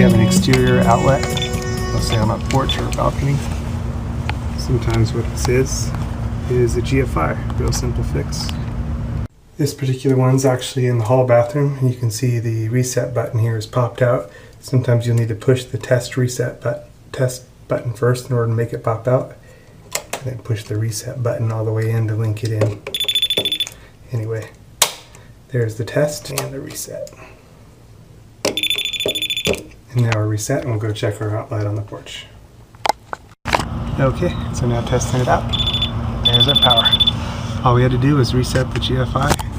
you have an exterior outlet, let's say on a porch or a balcony, sometimes what this is a GFI, real simple fix. This particular one's actually in the hall bathroom, and you can see the reset button here is popped out. Sometimes you'll need to push the test button first in order to make it pop out, and then push the reset button all the way in to link it in. Anyway, there's the test and the reset. And now we're reset, and we'll go check our outlet on the porch. Okay, so now testing it out. There's our power. All we had to do was reset the GFI